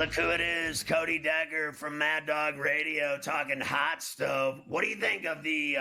Look who it is, Cody Decker from Mad Dog Radio talking hot stove. What do you think of the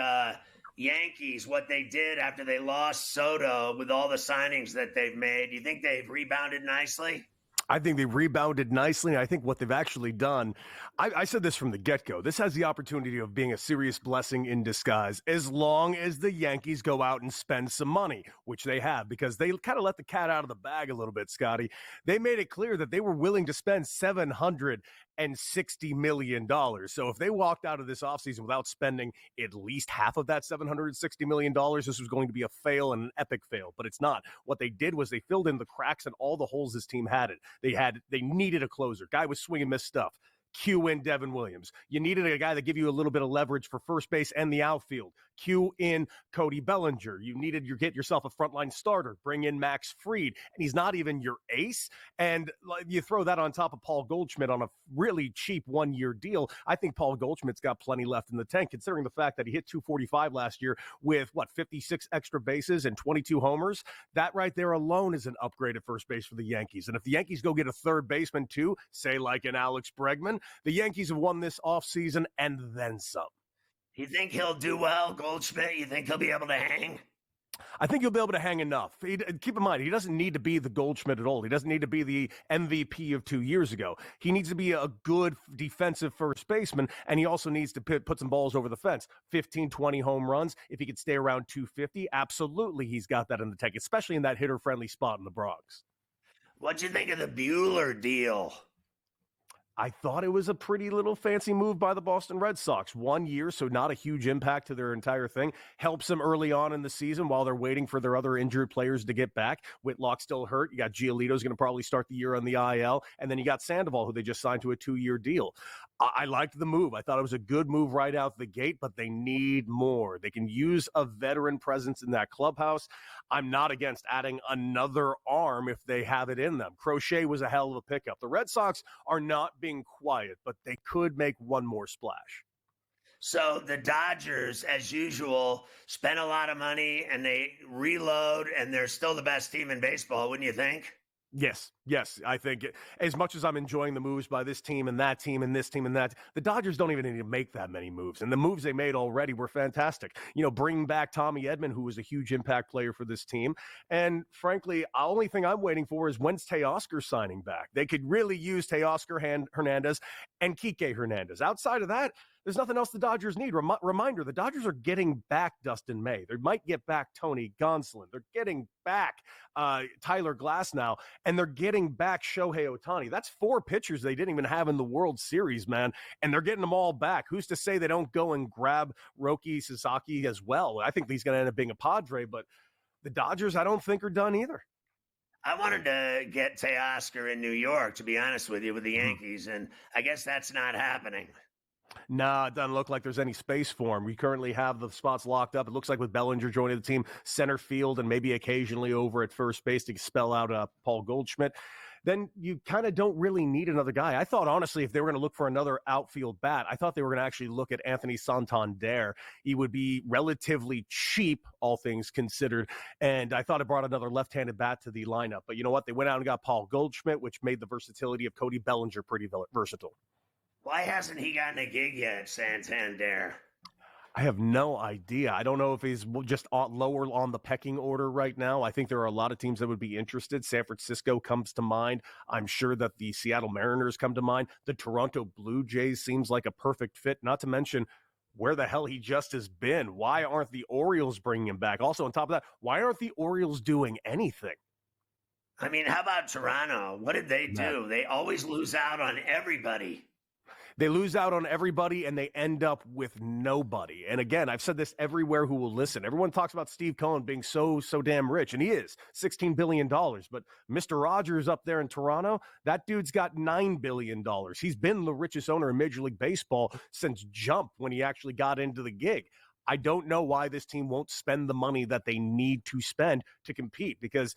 Yankees, what they did after they lost Soto with all the signings that they've made? Do you think they've rebounded nicely? I think they rebounded nicely. And I think what they've actually done, I said this from the get-go, this has the opportunity of being a serious blessing in disguise as long as the Yankees go out and spend some money, which they have, because they kind of let the cat out of the bag a little bit, Scotty. They made it clear that they were willing to spend $760 million. So if they walked out of this offseason without spending at least half of that $760 million, this was going to be a fail and an epic fail, but it's not. What they did was they filled in the cracks and all the holes this team had it. They needed a closer. Guy was swinging missed stuff. Cue in Devin Williams. You needed a guy that give you a little bit of leverage for first base and the outfield. Cue in Cody Bellinger. You needed get yourself a frontline starter. Bring in Max Fried, and he's not even your ace. And you throw that on top of Paul Goldschmidt on a really cheap one-year deal. I think Paul Goldschmidt's got plenty left in the tank, considering the fact that he hit 245 last year with 56 extra bases and 22 homers. That right there alone is an upgrade at first base for the Yankees. And if the Yankees go get a third baseman too, say like an Alex Bregman, the Yankees have won this offseason and then some. You think he'll do well, Goldschmidt? You think he'll be able to hang? I think he'll be able to hang enough. Keep in mind, he doesn't need to be the Goldschmidt at all. He doesn't need to be the MVP of 2 years ago. He needs to be a good defensive first baseman, and he also needs to put some balls over the fence. 15, 20 home runs. If he could stay around 250, absolutely he's got that in the tank, especially in that hitter-friendly spot in the Bronx. What'd you think of the Buehler deal? I thought it was a pretty little fancy move by the Boston Red Sox. 1 year, so not a huge impact to their entire thing. Helps them early on in the season while they're waiting for their other injured players to get back. Whitlock still hurt. You got Giolito's going to probably start the year on the IL. And then you got Sandoval, who they just signed to a 2-year deal. I liked the move. I thought it was a good move right out the gate, but they need more. They can use a veteran presence in that clubhouse. I'm not against adding another arm if they have it in them. Crochet was a hell of a pickup. The Red Sox are not being quiet, but they could make one more splash. So the Dodgers, as usual, spend a lot of money and they reload, and they're still the best team in baseball, wouldn't you think? Yes. I think as much as I'm enjoying the moves by this team and that team and this team and that, the Dodgers don't even need to make that many moves. And the moves they made already were fantastic. Bringing back Tommy Edman, who was a huge impact player for this team. And frankly, the only thing I'm waiting for is when's Teoscar signing back? They could really use Teoscar Hernandez and Kike Hernandez. Outside of that, there's nothing else the Dodgers need. Reminder, the Dodgers are getting back Dustin May. They might get back Tony Gonsolin. They're getting back Tyler Glasnow, and they're getting back Shohei Ohtani. That's 4 pitchers they didn't even have in the World Series, man, and they're getting them all back. Who's to say they don't go and grab Roki Sasaki as well? I think he's going to end up being a Padre, but the Dodgers, I don't think, are done either. I wanted to get Teoscar in New York, to be honest with you, with the Yankees, and I guess that's not happening. Nah, it doesn't look like there's any space for him. We currently have the spots locked up. It looks like with Bellinger joining the team, center field, and maybe occasionally over at first base to spell out Paul Goldschmidt. Then you kind of don't really need another guy. I thought, honestly, if they were going to look for another outfield bat, I thought they were going to actually look at Anthony Santander. He would be relatively cheap, all things considered, and I thought it brought another left-handed bat to the lineup. But you know what? They went out and got Paul Goldschmidt, which made the versatility of Cody Bellinger pretty versatile. Why hasn't he gotten a gig yet, Santander? I have no idea. I don't know if he's just lower on the pecking order right now. I think there are a lot of teams that would be interested. San Francisco comes to mind. I'm sure that the Seattle Mariners come to mind. The Toronto Blue Jays seems like a perfect fit, not to mention where the hell he just has been. Why aren't the Orioles bringing him back? Also, on top of that, why aren't the Orioles doing anything? I mean, how about Toronto? What did they do? They always lose out on everybody. They lose out on everybody, and they end up with nobody. And again, I've said this everywhere who will listen. Everyone talks about Steve Cohen being so damn rich, and he is, $16 billion. But Mr. Rogers up there in Toronto, that dude's got $9 billion. He's been the richest owner in Major League Baseball since Jump, when he actually got into the gig. I don't know why this team won't spend the money that they need to spend to compete, because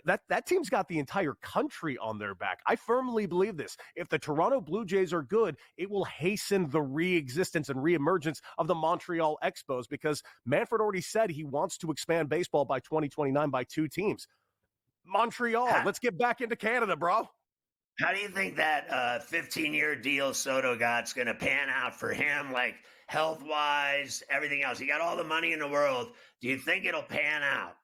that team's got the entire country on their back. I firmly believe this. If the Toronto Blue Jays are good, it will hasten the re-existence and re-emergence of the Montreal Expos, because Manfred already said he wants to expand baseball by 2029 by 2 teams. Montreal, let's get back into Canada, bro. How do you think that 15-year deal Soto got's going to pan out for him, like health wise, everything else? He got all the money in the world. Do you think it'll pan out?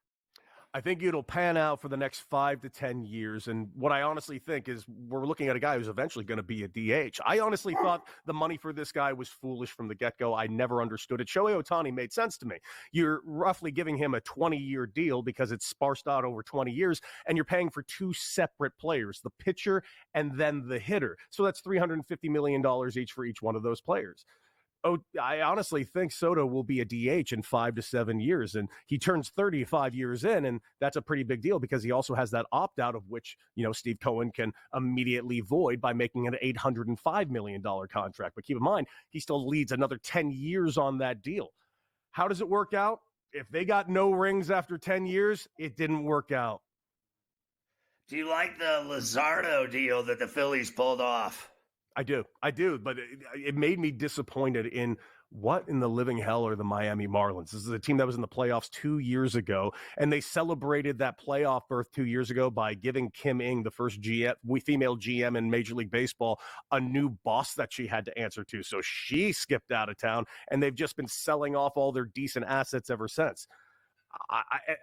I think it'll pan out for the next 5 to 10 years. And what I honestly think is we're looking at a guy who's eventually going to be a DH. I honestly thought the money for this guy was foolish from the get-go. I never understood it. Shohei Ohtani made sense to me. You're roughly giving him a 20-year deal because it's sparsed out over 20 years, and you're paying for two separate players, the pitcher and then the hitter. So that's $350 million each for each one of those players. Oh, I honestly think Soto will be a DH in 5 to 7 years, and he turns 35 years in, and that's a pretty big deal because he also has that opt-out of which, Steve Cohen can immediately void by making an $805 million contract. But keep in mind, he still leads another 10 years on that deal. How does it work out? If they got no rings after 10 years, it didn't work out. Do you like the Lizardo deal that the Phillies pulled off? I do, but it made me disappointed in what in the living hell are the Miami Marlins. This is a team that was in the playoffs 2 years ago, and they celebrated that playoff berth 2 years ago by giving Kim Ng, the first female GM in Major League Baseball, a new boss that she had to answer to. So she skipped out of town, and they've just been selling off all their decent assets ever since.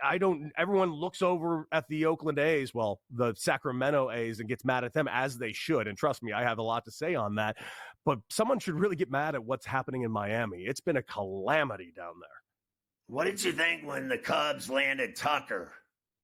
I don't. Everyone looks over at the Oakland A's, well, the Sacramento A's, and gets mad at them, as they should. And trust me, I have a lot to say on that. But someone should really get mad at what's happening in Miami. It's been a calamity down there. What did you think when the Cubs landed Tucker?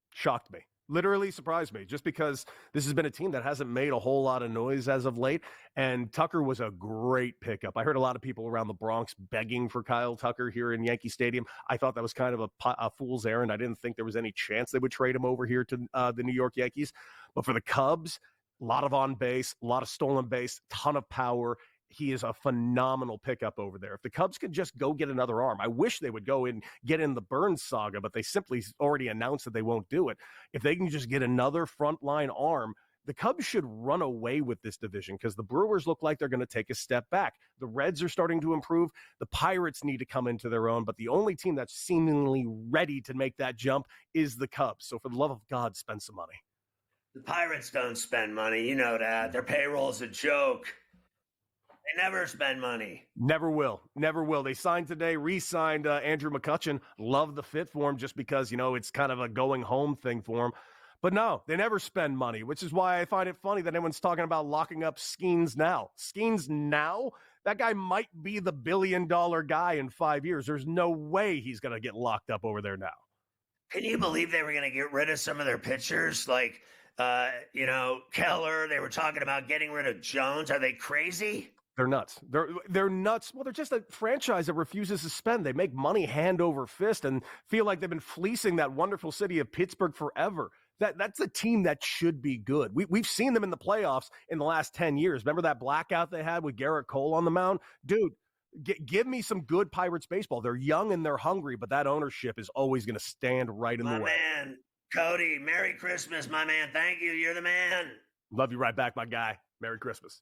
Shocked me. Literally surprised me, just because this has been a team that hasn't made a whole lot of noise as of late, and Tucker was a great pickup. I heard a lot of people around the Bronx begging for Kyle Tucker here in Yankee Stadium. I thought that was kind of a fool's errand. I didn't think there was any chance they would trade him over here to the New York Yankees. But for the Cubs, a lot of on base, a lot of stolen base, ton of power. He is a phenomenal pickup over there. If the Cubs could just go get another arm, I wish they would go and get in the Burns saga, but they simply already announced that they won't do it. If they can just get another frontline arm, the Cubs should run away with this division because the Brewers look like they're going to take a step back. The Reds are starting to improve. The Pirates need to come into their own, but the only team that's seemingly ready to make that jump is the Cubs. So for the love of God, spend some money. The Pirates don't spend money. You know that. Their payroll's a joke. They never spend money. Never will. Never will. They signed today, re-signed Andrew McCutchen. Love the fit for him just because, it's kind of a going home thing for him. But no, they never spend money, which is why I find it funny that everyone's talking about locking up Skeens now. Skeens now? That guy might be the billion-dollar guy in 5 years. There's no way he's going to get locked up over there now. Can you believe they were going to get rid of some of their pitchers? Like, Keller, they were talking about getting rid of Jones. Are they crazy? They're nuts. They're nuts. Well, they're just a franchise that refuses to spend. They make money hand over fist and feel like they've been fleecing that wonderful city of Pittsburgh forever. That's a team that should be good. We've seen them in the playoffs in the last 10 years. Remember that blackout they had with Garrett Cole on the mound? Dude, give me some good Pirates baseball. They're young and they're hungry, but that ownership is always going to stand right in the way. My man, Cody, Merry Christmas, my man. Thank you. You're the man. Love you right back, my guy. Merry Christmas.